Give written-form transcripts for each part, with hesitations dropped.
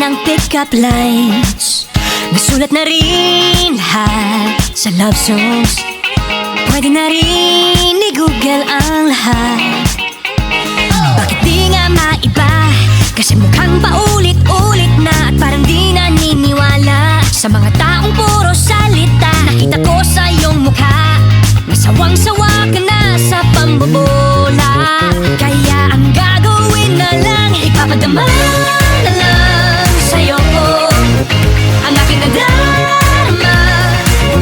ng pick-up lines. Nasulat na rin lahat sa love songs. Pwede na rin i-google ang lahat. Bakit di nga maiba? Kasi mukhang paulit-ulit na at parang di naniniwala sa mga taong puro salita. Nakita ko sa iyong mukha na sawang-sawa ka na sa pambobola. Kaya ang gagawin na lang, ipapadama na lang sa'yo ang aking nadarama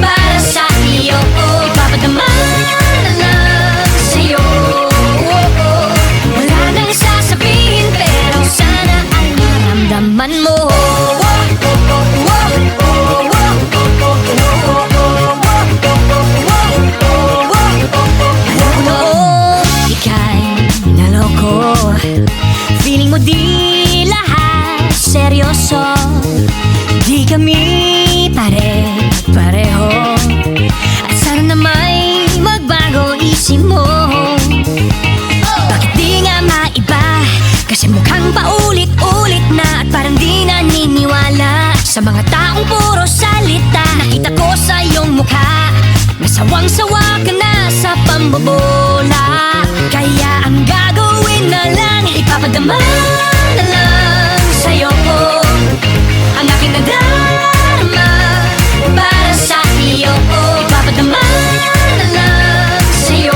para sa iyo. Ipapadama na lang sa'yo. Wala nang sasabihin pero sana ay maramdaman mo. Alam ko noong ika'y naloko. Feeling mo di lahat seryoso. Di kami pare-pareho. At sana na may magbago isip mo. Bakit di nga maiba? Kasi mukhang paulit-ulit na at parang di naniniwala sa mga taong puro salita. Nakita ko sa iyong mukha na sawang-sawa ka na sa pambobola. Kaya ang gagawin na lang, ipapadama na lang sa'yo ang aking nadarama para sa iyo. Ipapadama na lang sa'yo.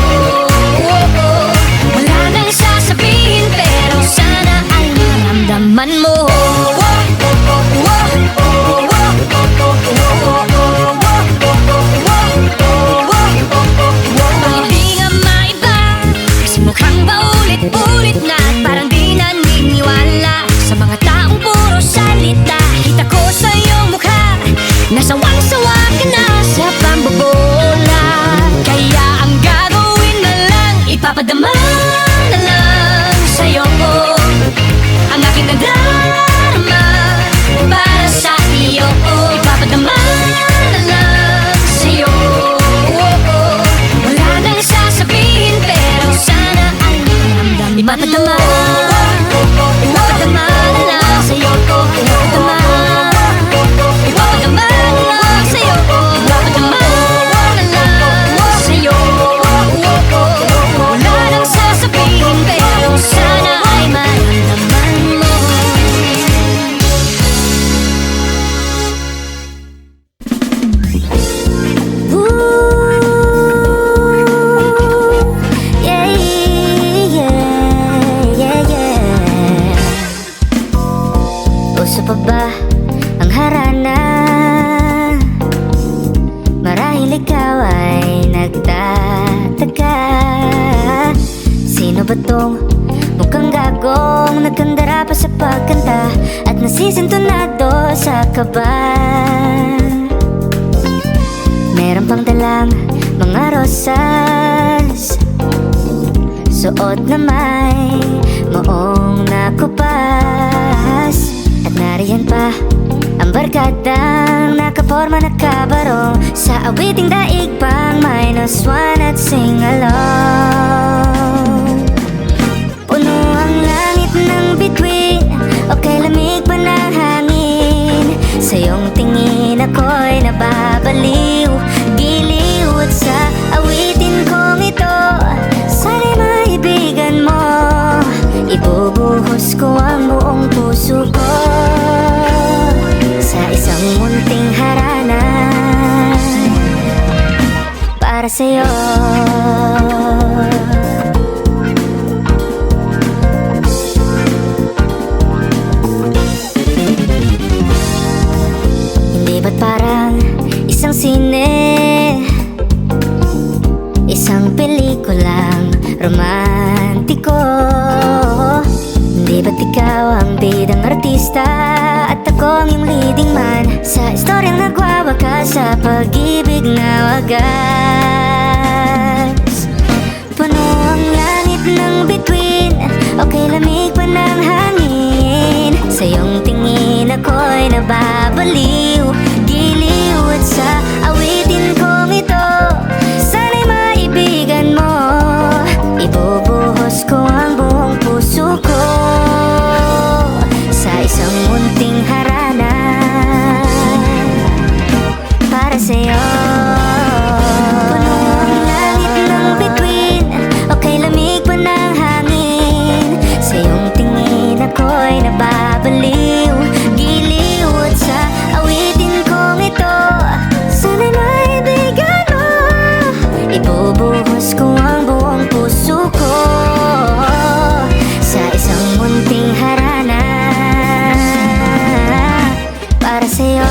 Wala nang sasabihin pero sana ay maramdaman mo. Hindi nga maiba kasi mukhang paulit-ulit na at parang di naniniwala sa mga taong puro salita. Kita ko sa iyong mukha na sawang-sawa ka na sa pambobola. Kaya ang gagawin na lang, ipapadama na lang sa'yo ang aking nadarama para sa iyo. Ipapadama na lang sa'yo. Wala nang sasabihin pero sana ay maramdaman mo. Ipapadama na lang sa'yo. Ipapadama na lang sa'yo. Ipapadama na lang sa'yo. Wala nang sasabihin pero sana ay maramdaman mo. Yeah, yeah, yeah, yeah. Uso pa ba ang harana? Marahil ikaw ay nagtataka. Sino ba tong mukhang gagong nagkandara pa sa pagkanta at nasisintonado sa kaba? Meron pang dalang mga rosas, suot na may maong nakupas. At nariyan pa ang barkadang nakaporma na kabarong sa awiting daig pang -1 at sing along. Puno ang langit ng bituin, okay lamig pa ng hangin. Sa iyong tingin ako'y nababaliw, giliw. At sa awitin kong ito, sana'y maibigan mo. Ibubuhos ko ang buong puso ko sa isang munting harana para sa'yo. Hindi ba't parang isang sine, isang pelikulang romantiko? Hindi ba't ikaw ang bidang artista at ako ang iyong leading man sa istoryang nagwawakas sa pag-ibig na wagas? Puno ang langit ng bituin, okay lamig pa ng hangin. Sa iyong tingin ako'y nababaliw, giliw. At sa awitin kong ito, sana'y maibigan mo. Ibubuhos ko ang buong puso ko sa isang munting harana para sa'yo. Puno ang langit ng bituin, o kay lamig pa ng hangin. Sa iyong tingin ako'y nababaliw, giliw at sa awitin kong ito. Sana'y maibigan mo, ibubuhos ko ang buong puso ko sa isang munting harana para sa'yo.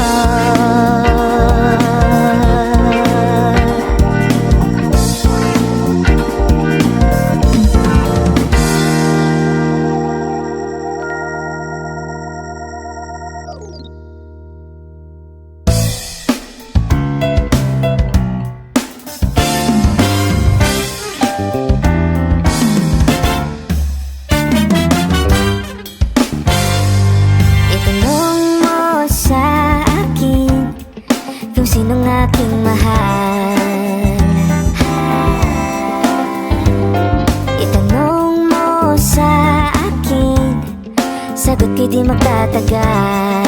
Sinong aking mahal? Itanong mo sa akin, sagot ko'y di magtatagal.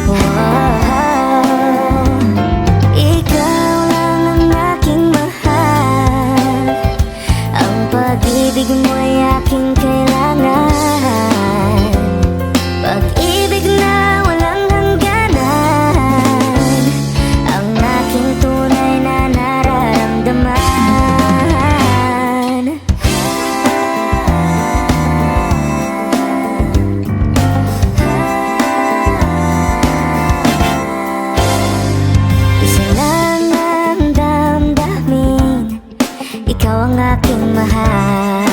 Wow. Ikaw lang ang aking mahal, ang pag-ibig mo'y aking kailangan. Pag-ibig na walang hangganan, ang aking tunay na nararamdaman. Isa lang ang damdamin, ikaw ang aking mahal.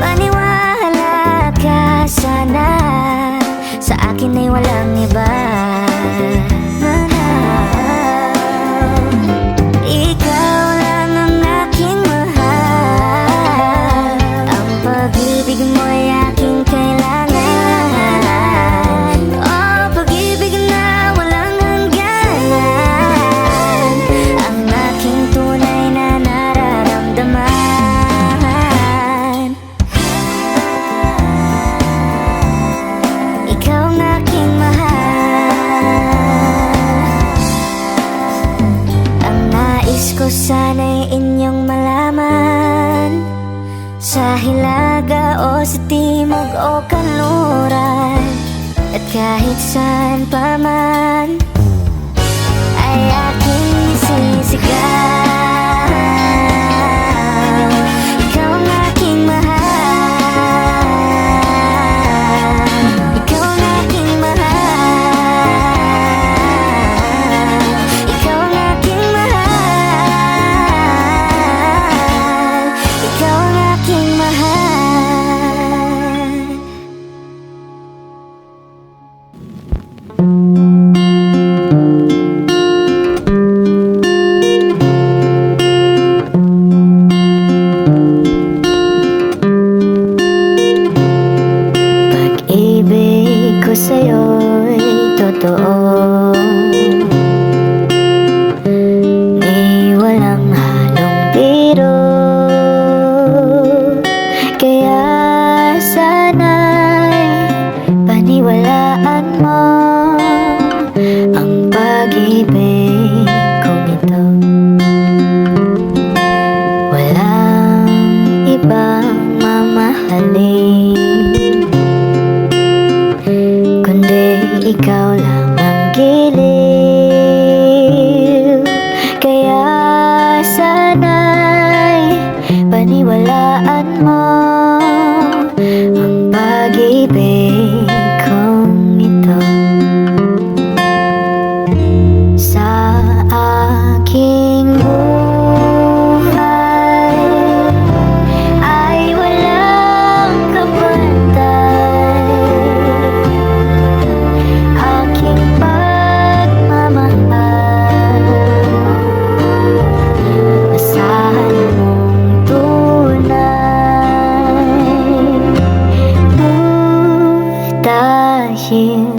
Maniwala ka sana, sa akin ay walang iba. Ikaw lang ang aking mahal, ang pag-ibig mo'y aking kailangan. Oh, pag-ibig na walang hangganan, ang aking tunay na nararamdaman. Ikaw ang aking mahal, ang nais ko sana'y inyong malaman. Sa hilaga o sa timog o kanluran, at kahit saan pa man, ay aking isisigaw. Ikaw ang aking mahal, ikaw ang aking mahal, ikaw ang aking mahal, ikaw ang aking mahal. Pag-ibig ko sa'yo'y totoo, may walang halong biro. Kaya sana'y paniwalaan mo ang pag-ibig kong ito. Walang ibang mamahalin, kundi ikaw lang ang giliw. Kaya sana'y paniwalaan mo ang pag-ibig kong ito. Sa aking buhay ay walang kapantay, aking pagmamahal. Asahan mong tunay, dahil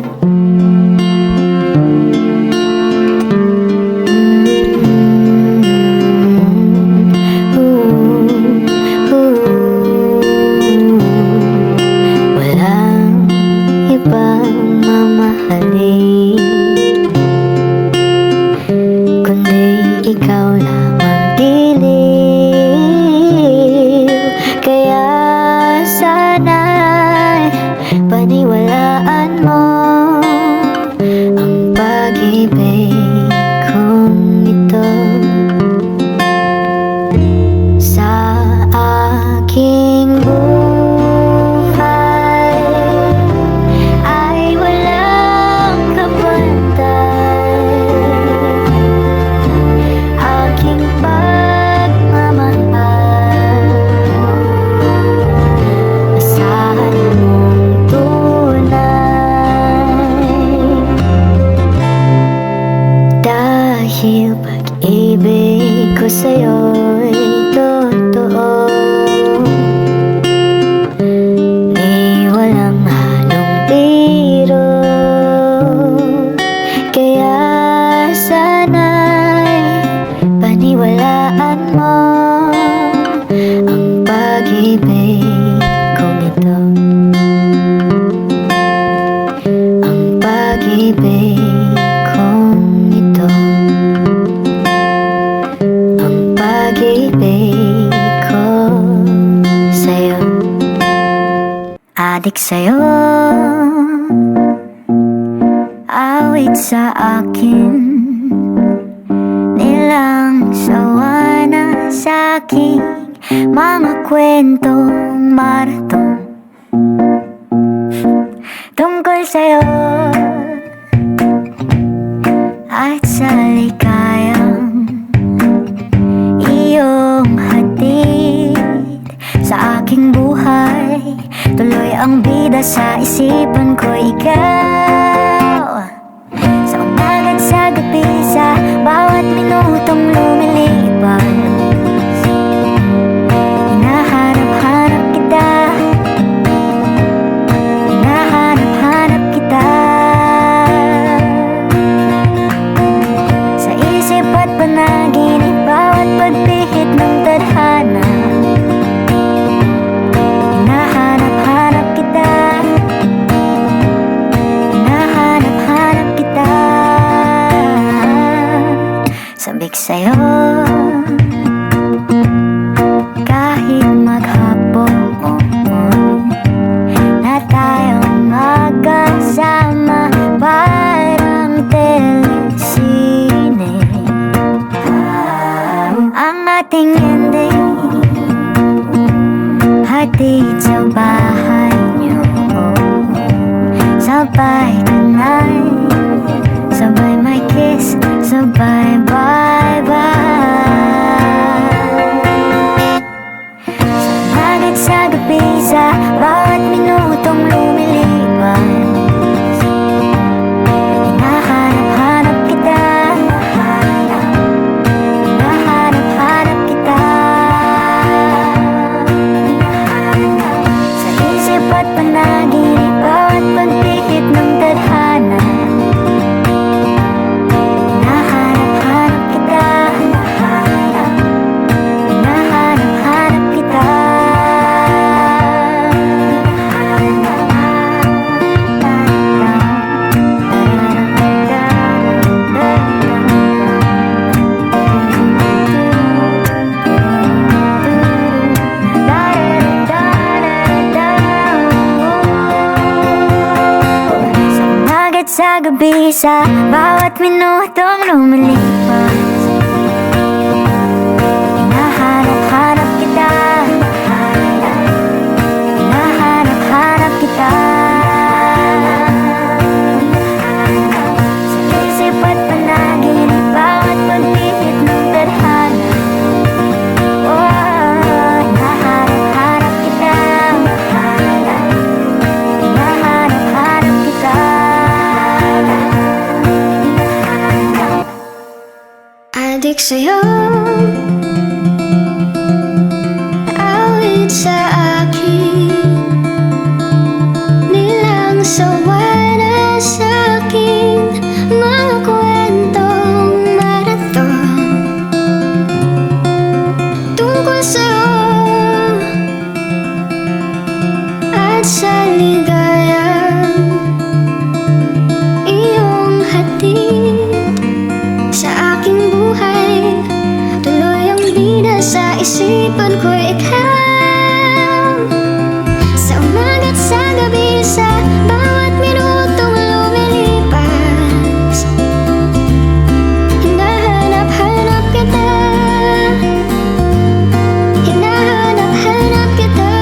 sa'yo'y totoo. Di walang halong biro, kaya sana'y paniwalaan mo ang pag-ibig kong ito. Ang pag-ibig kong ito. Ang pag-ibig ko sa'yo. Adik sa'yo, awit sa akin, nilang sawa na sa'king mga kwentong marathon tungkol sa'yo at sa ligayang iyong hatid sa aking buhay. Tuloy ang bida sa isipan ko, ikaw. Sa umaga't sa gabi, sa bawat minutong lumilipas, hinahanap-hanap kita, hinahanap-hanap kita. Sa isip at panaginip, bawat pagpihit ng tadhana, hinahanap-hanap kita, hinahanap-hanap kita. Sabik sa'yo kahit maghapon na tayong magkasama, parang telesine ang ating ending, hatid sa bahay niyo, sabay tonight, sabay may kiss, sabay bye-bye. Hanggang sa gabi, sa bawat minutong lumilipas, hinahanap-hanap kita, hinahanap-hanap kita. Sa isip at panaginip, bawat pagpihit ng tadhana, hinahanap-hanap kita, hinahanap-hanap kita. Sa umagat sa gabi, sa bawat minutong lumilipas, hinahanap-hanap kita, hinahanap-hanap kita. Sa isip at panaginip, bawat pagpihit ng tadhana, hinahanap-hanap kita, hinahanap-hanap kita. Adik sa'yo, awit sa akin, nilang sawa na sa'king mga kwentong marathon tungkol sa'yo at sa ligayang iyong hatid sa aking buhay. Tuloy ang bida sa isipan ko, ikaw. Sa umaga't sa gabi, sa bawat minutong lumilipas, hinahanap-hanap kita, hinahanap-hanap kita.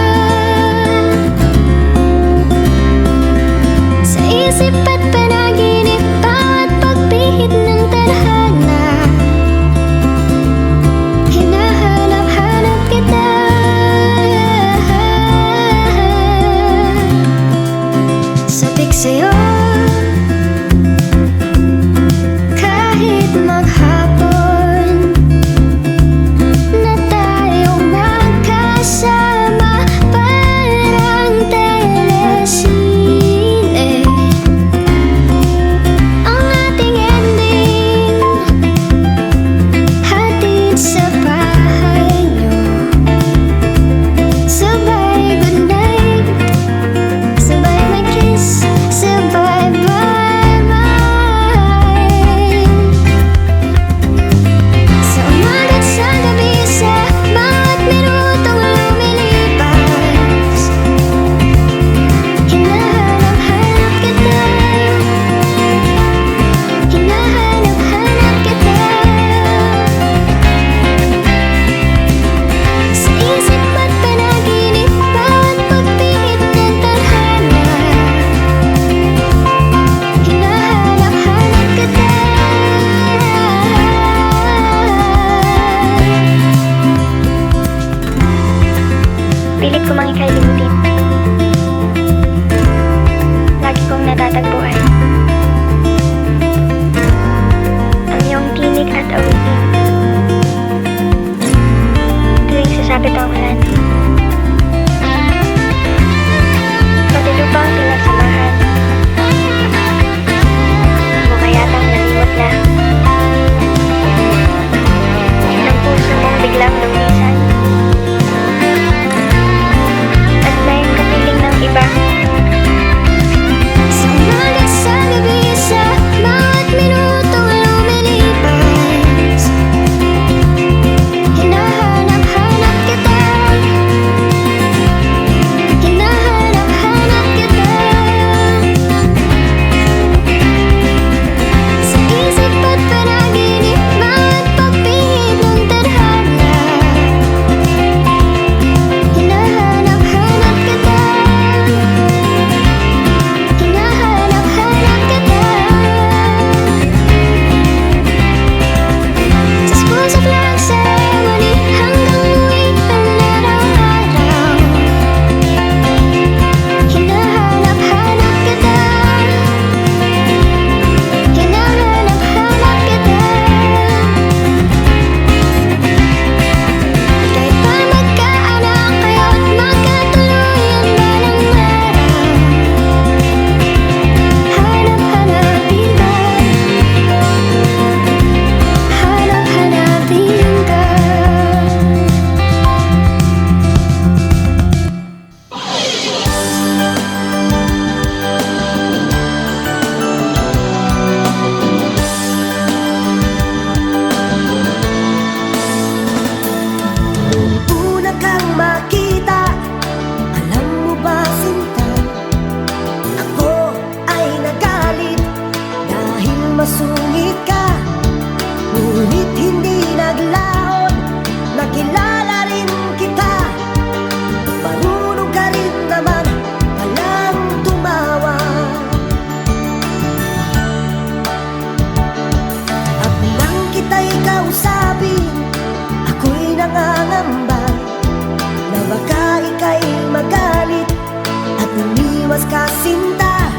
mas kasinta.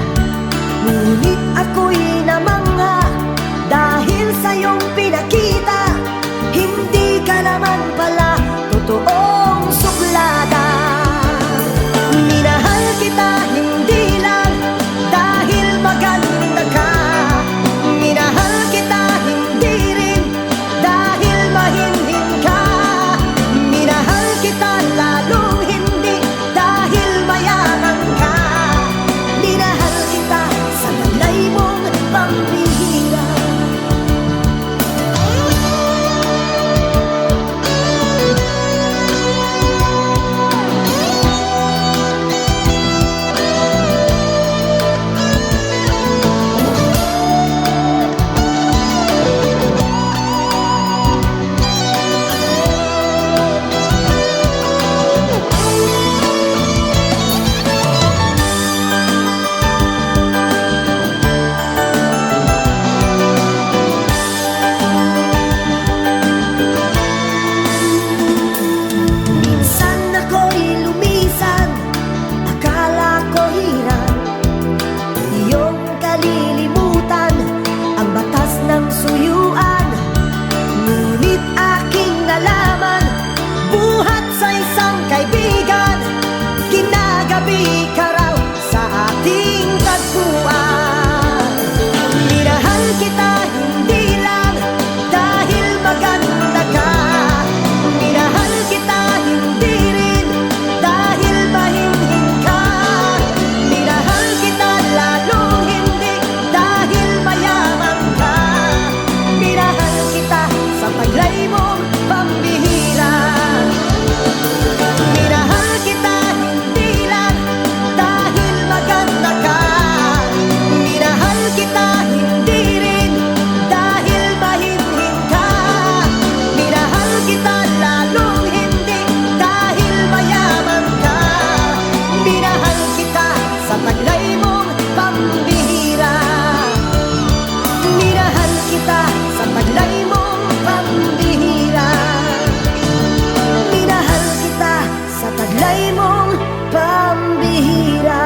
Ngunit ako'y namangha dahil sa iyong pinakita. Hindi ka naman pala totoong suplada. Minahal kita hindi lang dahil maganda ka. Minahal kita hindi rin dahil mahinhin ka. Minahal kita lalong hindi dahil mayaman ka. Minahal kita sa taglay mong pambihira. Suyuan, ngunit aking nalaman, buhat sa isang kaibigan, kinagabi ka raw sa ating tagpuan. Minahal kita hindi lang dahil maganda ka. Minahal kita hindi rin dahil mahinhin ka. Minahal kita lalong hindi dahil mayaman ka. Minahal kita sa taglay mong pambihira. Minahal kita hindi lang dahil maganda ka. Minahal kita hindi rin dahil mahinhin ka. Minahal kita lalong hindi dahil mayaman ka. Minahal kita sa taglay mong pambihira. Minahal kita sa taglay mong pambihira. Minahal kita sa taglay mong pambihira.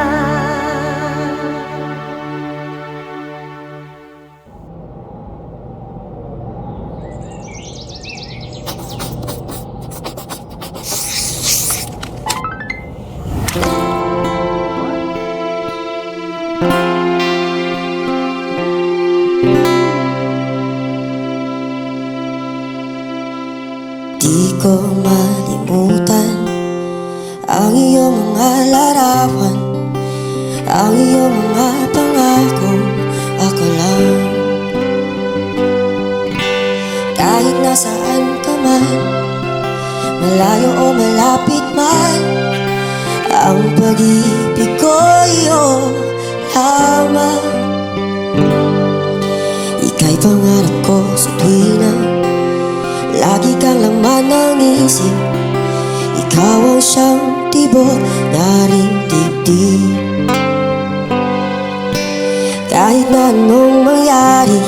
Di ko malimutan ang iyong mga larawan, ang iyong mga pangako, ako lang. Kahit nasaan ka man, malayo o malapit man, ang pag-ibig ko iyo lamang. Ika'y pangarap ko sa tuwina, lagi kang laman ng isip. Ikaw ang siyang tibok na ring dibdib. Kahit na anong mangyari,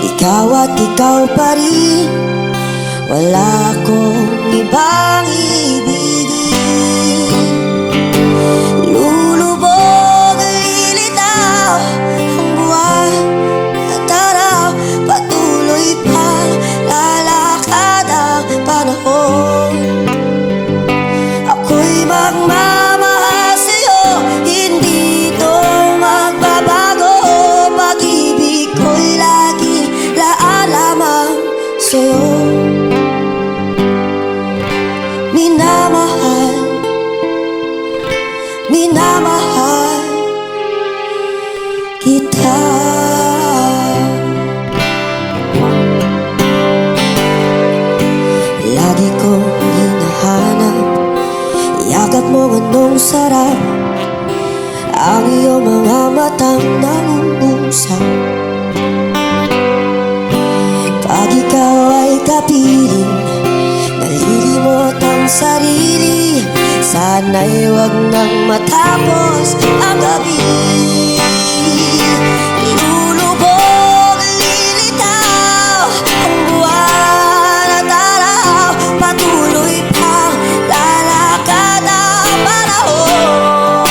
ikaw at ikaw pa rin. Wala akong ibang ibigin. Lulubog, lilitaw ang buwan at araw, patuloy pa lalakad ang panahon. Ako'y magmamahal sa'yo, hindi ito magbabago. Pag-ibig ko'y lagi laan lamang sa'yo. Minamahal, minamahal kita. Lagi kong hinahanap, yakap mo anong sarap, ang iyong mga matang nangungusap. Pag ikaw ay kapiling, nalilimot ang sarili. Sana'y wag nang matapos ang gabi. Lulubog, lilitaw ang buwan at araw, patuloy pang lalakad ang panahon.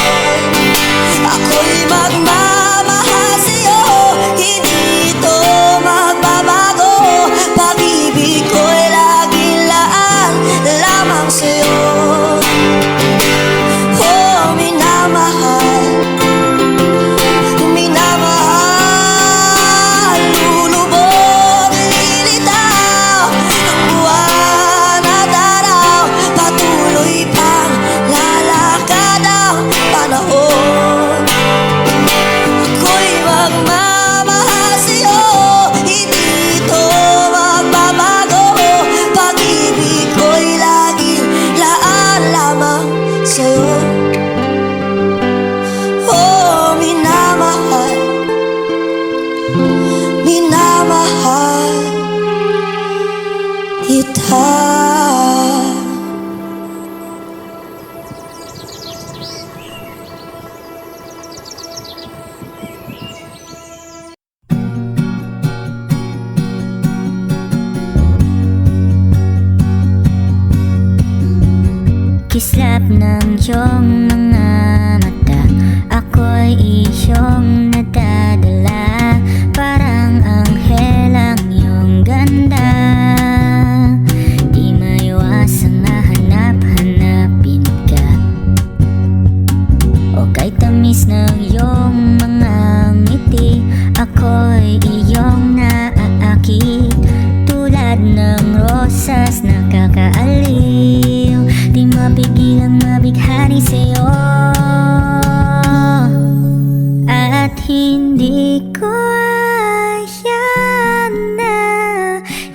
ay iyong nadadala, parang anghel ang iyong ganda. Di maiwasang nahanap-hanapin ka, o kay tamis ng iyong mga ngiti, ako'y iyong naaakit. Tulad ng rosas nakakaaliw, di mapigilang mabighani sa'yo. At hindi ko ayan na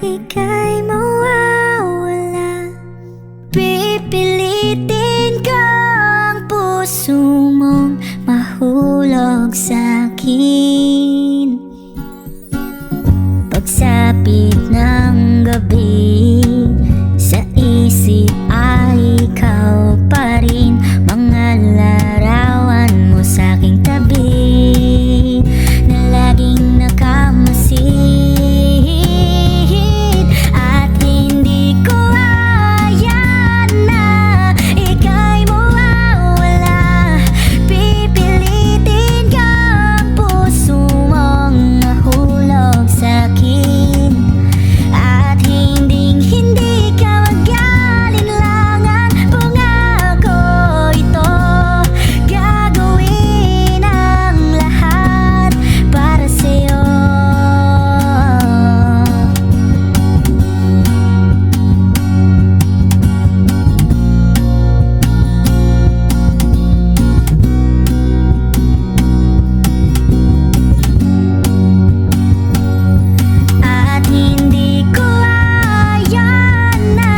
ika'y mawawala. Pipilitin ko ang puso mong mahulog sa'kin. Pagsapit ng gabi, sa isip ay ikaw pa rin. Mga larawan mo sa'king tabi, na laging nakamasid. At hindi ko ayan na ika'y mawawala. Pipilitin ko ang puso mong mahulog sa'kin. At hindi ka mag-alinlangan, pangako ito. Gagawin ang lahat para sa'yo. At hindi ko ayan na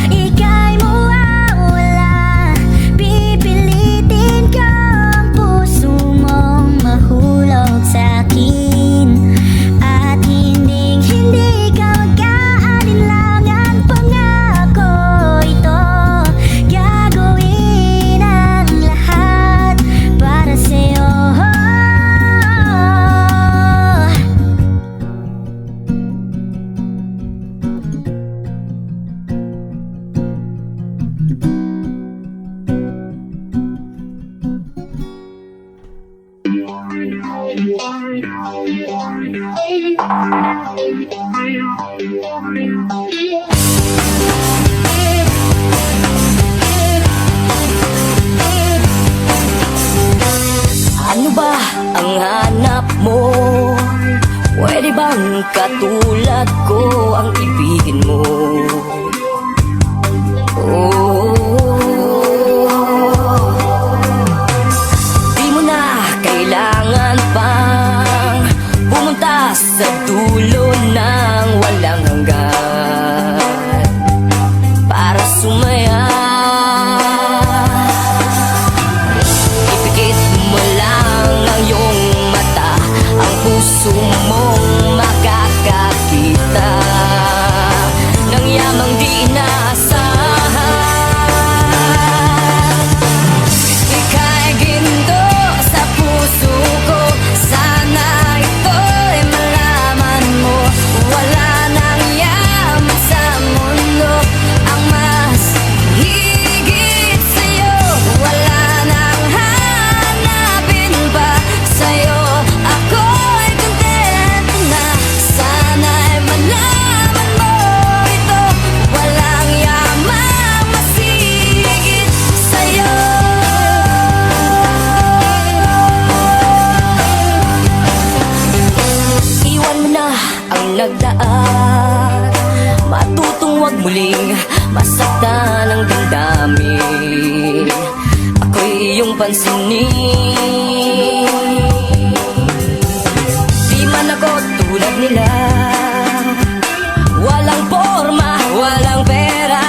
ika'y mawawala. Pipilitin ko ang puso mong mahulog sa'kin. At hindi ka mag-aalinlangan, pangako ito. Gagawin ang lahat para sa'yo. Ano ba ang hanap mo? Pwede bang katulad ko ang ibigin mo? Di mo na kailangan pang pumunta sa dulo ng walang hanggan para sumaya. Ipikit mo lang ang iyong mata, ang puso mong makakakita ng yamang di inaasahan. Ika'y ginto sa puso ko, sana ito'y malaman mo. Wala nang yaman sa mundo ang mas higit sa'yo. Wala nang hanapin pa sa'yo. Ako'y content na sana'y malaman mo ito. Walang yamang mas higit sa'yo. Iwan mo na ang nagdaan, matutong wag muling masaktan ang damdamin. Ako'y iyong pansinin. Di man ako tulad nila, walang forma, walang pera,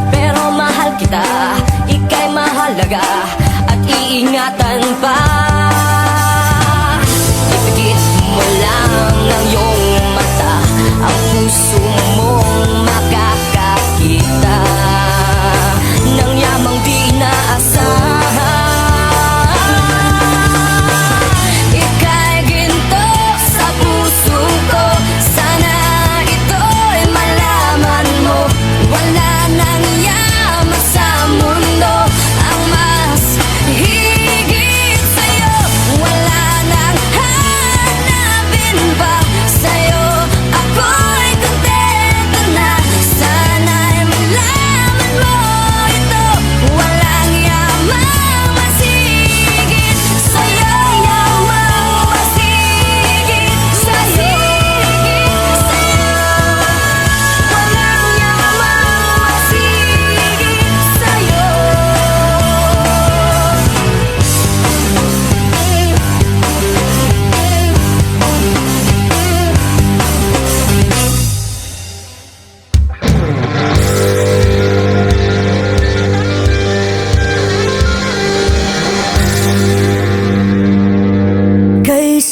pero mahal kita, ika'y mahalaga at iingatan pa. Ipikit mo lang ang iyong mata, ang puso mong makakakita ng yamang di inaasahan. Ika'y ginto sa puso ko, sana ito'y malaman mo. Wala nang yaman sa mundo ang mas higit sa'yo.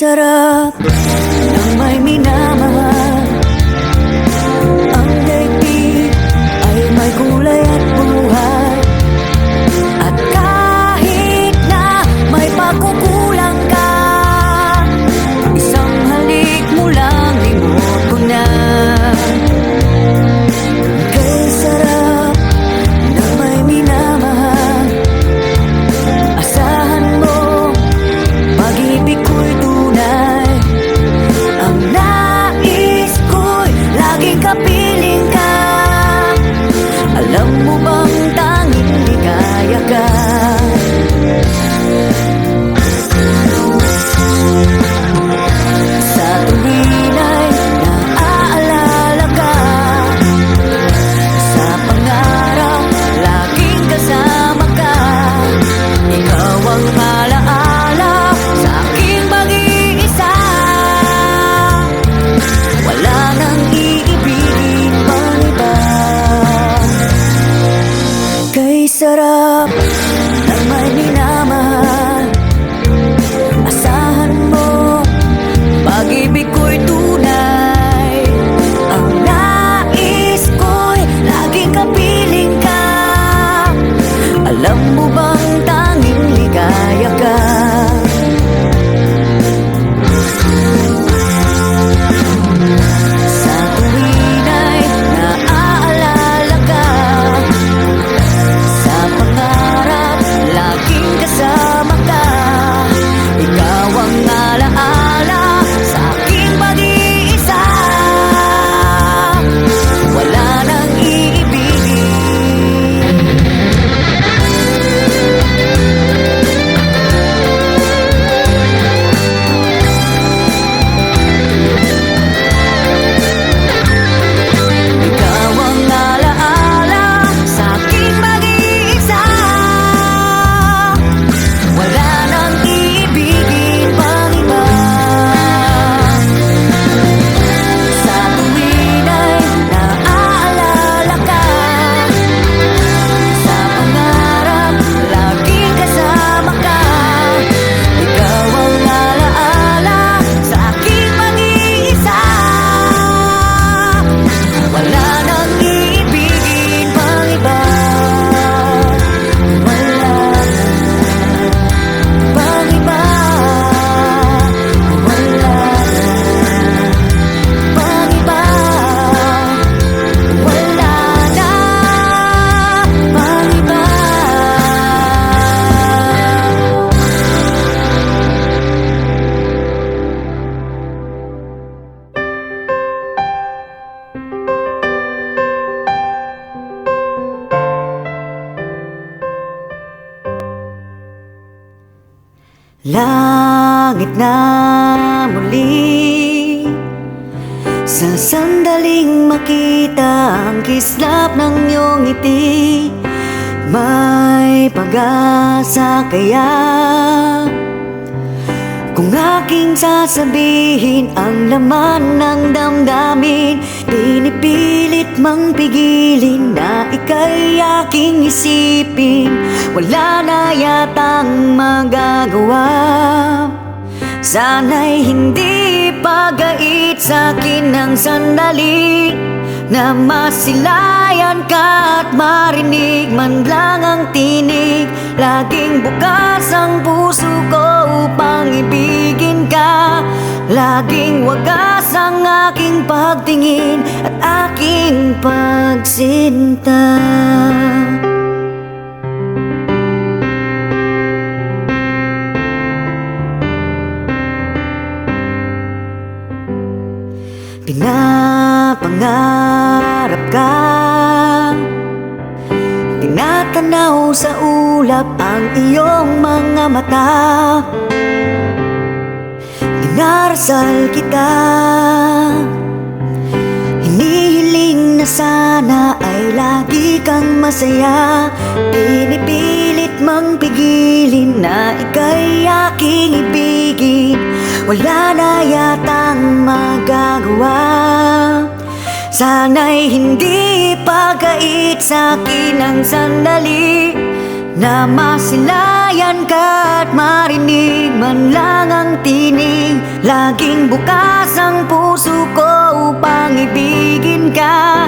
sarap ng may minamahal. Ang daigdig ay may kulay at buhay. At kahit na may pagkukulang ka, isang halik mo lang limot ko na. Kay sarap ng may minamahal. Asahan mo, pag-ibig ko'y tunay. Ang nais ko'y laging kapiling ka. Alam mo bang tanging ligaya ka? Sa tuwin ay naaalala ka. Sa pangarap, laging kasama ka. Ikaw ang alaala sa aking pag-iisa. Wala nang iibigin pang iba. Kay sarap ng may minamahal. Asahan mo, pag-ibig ko'y tunay. Ang nais ko'y laging kapiling ka. Alam mo bang tanging ligaya ka? Sa tuwin ay naaalala ka. Sa pangarap, laging kasama ka. Ikaw ang alaala sa aking pag-iisa. Wala nang iibigin. Ikaw ang alaala sa aking pag-iisa. Wala nang iibigin pang iba. Sa tuwin ay naaalala ka. Sa pangarap, laging kasama ka. Ikaw ang alaala sa aking pag-iisa. Wala nang iibigin pang iba. Wala pang iba. Wala pang iba. Wala na pang iba. Langit na muli, sa sandaling makita ang kislap ng iyong ngiti. May pag-asa kaya kung aking sasabihin ang laman ng damdamin. Pinipilit mang pigilin na ika'y aking isipin. Wala na yatang magagawa. Sana'y hindi pagait sa'kin ng sandali na masilayan ka at marinig man lang ang tinig. Laging bukas ang puso ko upang ibigin ka. Laging wagas ang aking pagtingin at aking pagsinta. Pinapangarap ka, tinatanaw sa ulap ang iyong mga mata. Dinarasal kita, hinihiling na sana ay lagi kang masaya. Pinipilit mang pigilin na ika'y aking ibigin. Wala na yatang magagawa. Sana'y hindi pagait sa'kin ang sandali na masilayan ka at marinig man lang ang tinig. Laging bukas ang puso ko upang ibigin ka.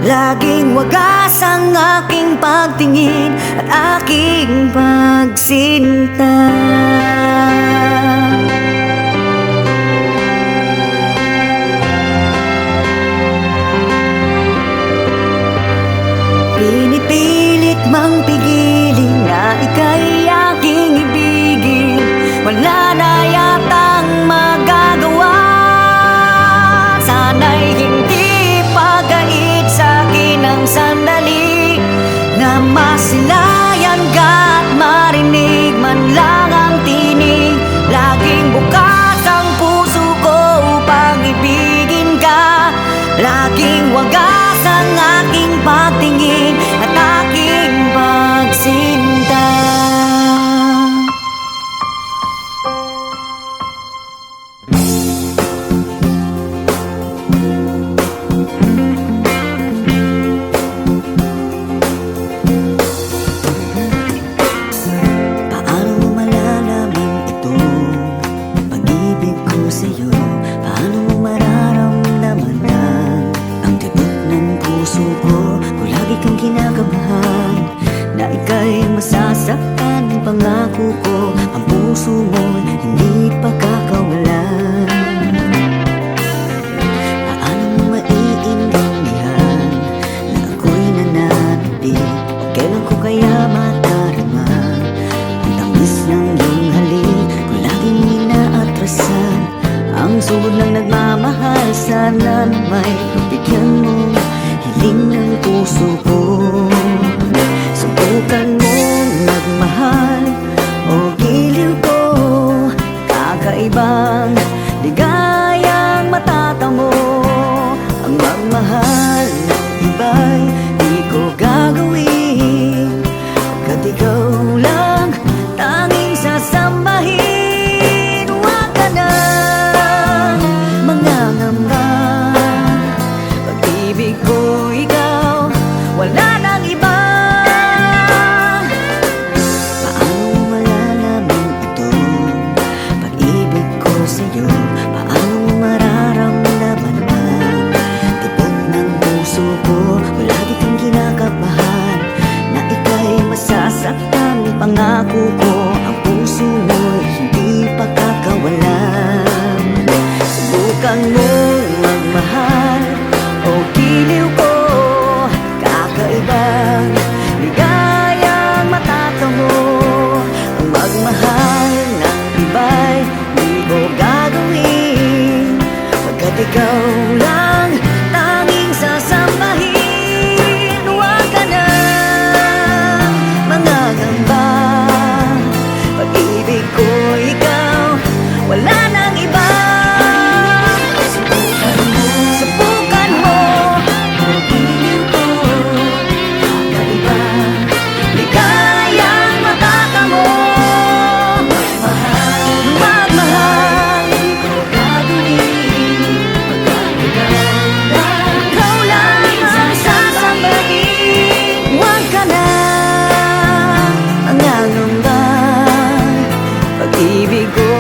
Laging wagas ang aking pagtingin at aking pagsinta. Pinipilit mang pigilin na ika'y aking ibigin. Wala na yatang magagawa. Sana'y hindi pagait sa'kin ang sandali na masilayan ka at marinig man lang ang tinig. Laging bukas ang puso ko upang ibigin ka. Laging wagas ang aking pagtingin at aking pagsinta. Paano mo malalaman ito, pag-ibig ko sa'yo? Paano mo mararamdaman ang tibok ng puso ko? Kung lagi kang kinakabahan na ika'y masasaktan, pangako ko ang puso mo hindi pagkakawalan. Paano mo maiintindihan na ako'y nananabik? Kailan ko kaya madarama ang tamis ng iyong halik? Kung laging inaatrasan ang sugod ng nagmamahal, sana may bigyan mo hiling ng puso ko. Subukan mong magmahal o giliw ko, kakaibang ligayang matatamo. Ang magmahal ng iba'y di ko gagawin, pagkat ikaw lang tanging sasambahin. Huwag ka na mangangamba, pag-ibig ko ikaw, wala nang iba. Paano mo malalaman ito, pag-ibig ko sa'yo? Paano mo mararamdaman ang tibok ng puso ko? Kung lagi kang kinakabahan na ika'y masasaktan, pangako ko ang puso mo'y hindi pagkakawalan. Subukan mong magmahal o giliw ko, kakaibang ligayang matatamo. Ang magmahal ng iba'y di ko gagawin, pagkat ikaw lang tanging sasambahin. Huwag ka na mangangamba, pag-ibig ko ikaw, wala nang iba. Subukan mo, pag-ibig ko, kakaibang ligayang matatamo. Magmahal, di ko gagawin, pagkat ikaw lang ang sasambahin. Huwag ka na mangangamba, pag-ibig ko